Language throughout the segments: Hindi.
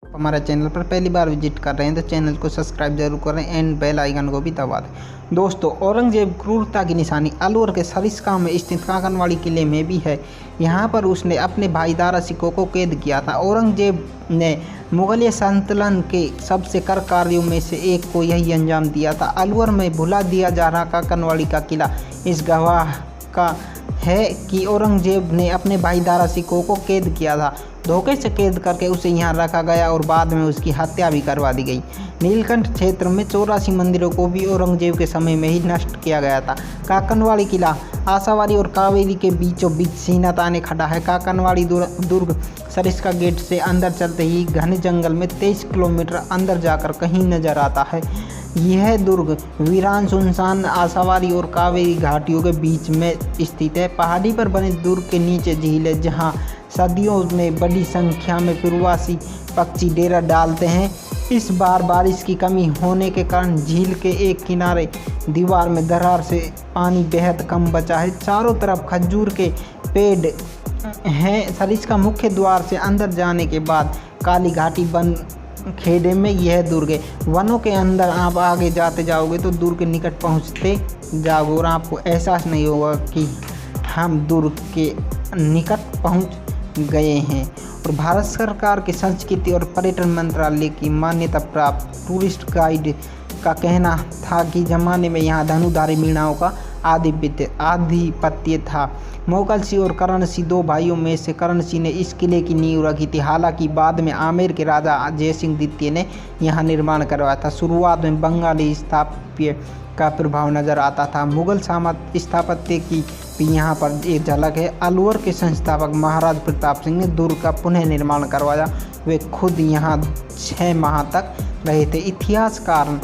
हमारे चैनल पर पहली बार विजिट कर रहे हैं तो चैनल को सब्सक्राइब जरूर करें एंड बेल आइकन को भी दबा दें। दोस्तों, औरंगजेब क्रूरता की निशानी अलवर के सरिस्का में स्थित काकनवाड़ी किले में भी है। यहाँ पर उसने अपने भाई दारा शिकोह को कैद किया था। औरंगजेब ने मुगलिया सल्तनत के सबसे कर कार्यों में से एक को यही अंजाम दिया था। अलवर में भुला दिया जा रहा काकनवाड़ी का किला इस गवाह का है कि औरंगजेब ने अपने भाई दारा शिकोह को कैद किया था। धोखे से कैद करके उसे यहाँ रखा गया और बाद में उसकी हत्या भी करवा दी गई। नीलकंठ क्षेत्र में 84 मंदिरों को भी औरंगजेब के समय में ही नष्ट किया गया था। काकनवाड़ी किला आशावाड़ी और कावेरी के बीचों बीच सीना ताने खड़ा है। काकनवाड़ी दुर्ग सरिस्का गेट से अंदर चलते ही घने जंगल में 23 किलोमीटर अंदर जाकर कहीं नजर आता है। यह दुर्ग वीरान सुनसान आशावाड़ी और कावेरी घाटियों के बीच में स्थित है। पहाड़ी पर बने दुर्ग के नीचे झील है जहाँ सर्दियों में बड़ी संख्या में प्रवासी पक्षी डेरा डालते हैं। इस बार बारिश की कमी होने के कारण झील के एक किनारे दीवार में दरार से पानी बेहद कम बचा है। चारों तरफ खजूर के पेड़ हैं। सरिस्का मुख्य द्वार से अंदर जाने के बाद काली घाटी बन खेड़े में यह दुर्ग है। वनों के अंदर आप आगे जाते जाओगे तो दुर्ग के निकट पहुंचते जाओगे और आपको एहसास नहीं होगा कि हम दुर्ग के निकट पहुंच गए हैं। और भारत सरकार के संस्कृति और पर्यटन मंत्रालय की मान्यता प्राप्त टूरिस्ट गाइड का कहना था कि जमाने में यहाँ धनुधारी मीणाओं का आधिपत्य था। मोगल सिंह और करण सिंह दो भाइयों में से करण सिंह ने इस किले की नींव रखी थी। हालांकि बाद में आमेर के राजा जयसिंह द्वितीय ने यहाँ निर्माण करवाया था। शुरुआत में बंगाली स्थापत्य का प्रभाव नजर आता था। मुगल स्थापत्य की भी यहाँ पर एक झलक है। अलवर के संस्थापक महाराज प्रताप सिंह ने दुर्ग का पुनः निर्माण करवाया। वे खुद यहाँ 6 माह तक रहे थे। इतिहासकार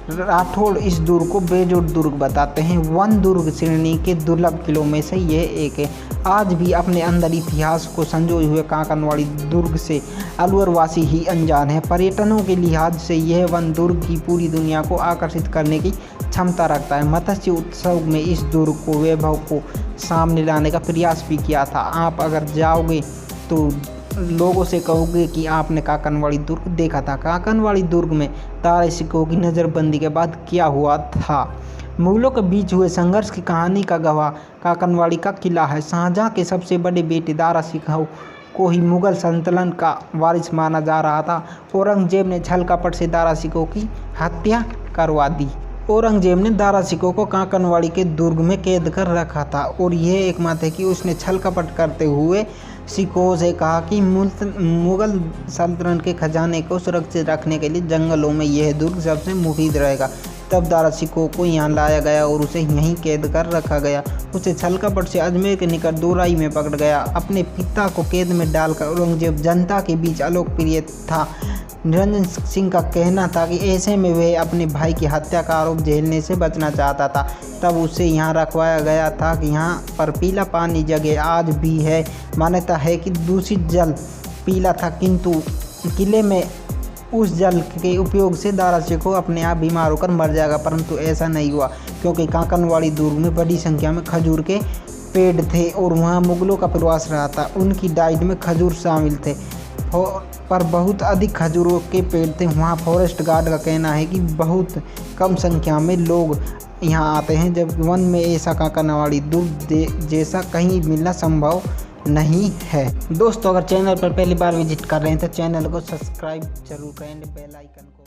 राठौड़ इस दुर्ग को बेजोड़ दुर्ग बताते हैं। वन दुर्ग श्रेणी के दुर्लभ किलों में से यह एक है। आज भी अपने अंदर इतिहास को संजोए हुए काकनवाड़ी दुर्ग से अलवरवासी ही अनजान है। पर्यटनों के लिहाज से यह वन दुर्ग की पूरी दुनिया को आकर्षित करने की क्षमता रखता है। मत्स्य उत्सव में इस दुर्ग को वैभव को सामने लाने का प्रयास भी किया था। आप अगर जाओगे तो लोगों से कहोगे कि आपने काकनवाड़ी दुर्ग देखा था। काकनवाड़ी दुर्ग में दारा शिकोह की नज़रबंदी के बाद क्या हुआ था? मुगलों के बीच हुए संघर्ष की कहानी का गवाह काकनवाड़ी का किला है। शाहजहां के सबसे बड़े बेटे दारा शिकोह को ही मुगल सल्तनत का वारिस माना जा रहा था। औरंगजेब ने छल कपट से दारा शिकोह की हत्या करवा दी। औरंगजेब ने दारा शिकोह को काकनवाड़ी के दुर्ग में कैद कर रखा था और यह एक मत है कि उसने छल कपट करते हुए शिकोह से कहा कि मुगल सल्तनत के खजाने को सुरक्षित रखने के लिए जंगलों में यह दुर्ग सबसे मुफीद रहेगा। तब दारा शिकोह को यहाँ लाया गया और उसे यहीं कैद कर रखा गया। उसे छल कपट से अजमेर के निकट दोराई में पकड़ गया। अपने पिता को कैद में डालकर औरंगजेब जनता के बीच अलोकप्रिय था। निरंजन सिंह का कहना था कि ऐसे में वह अपने भाई की हत्या का आरोप झेलने से बचना चाहता था। तब उसे यहाँ रखवाया गया था कि यहाँ पर पीला पानी जगह आज भी है। मान्यता है कि दूषित जल पीला था, किंतु किले में उस जल के उपयोग से दारा शिकोह अपने आप बीमार होकर मर जाएगा, परंतु ऐसा नहीं हुआ क्योंकि काकनवाड़ी दुर्ग में बड़ी संख्या में खजूर के पेड़ थे और वहाँ मुगलों का प्रवास रहा था। उनकी डाइट में खजूर शामिल थे पर बहुत अधिक खजूरों के पेड़ थे। वहाँ फॉरेस्ट गार्ड का कहना है कि बहुत कम संख्या में लोग यहाँ आते हैं, जब वन में ऐसा काकनवाड़ी दुर्ग जैसा कहीं मिलना संभव नहीं है। दोस्तों, अगर चैनल पर पहली बार विजिट कर रहे हैं तो चैनल को सब्सक्राइब जरूर करें, बेल आइकन को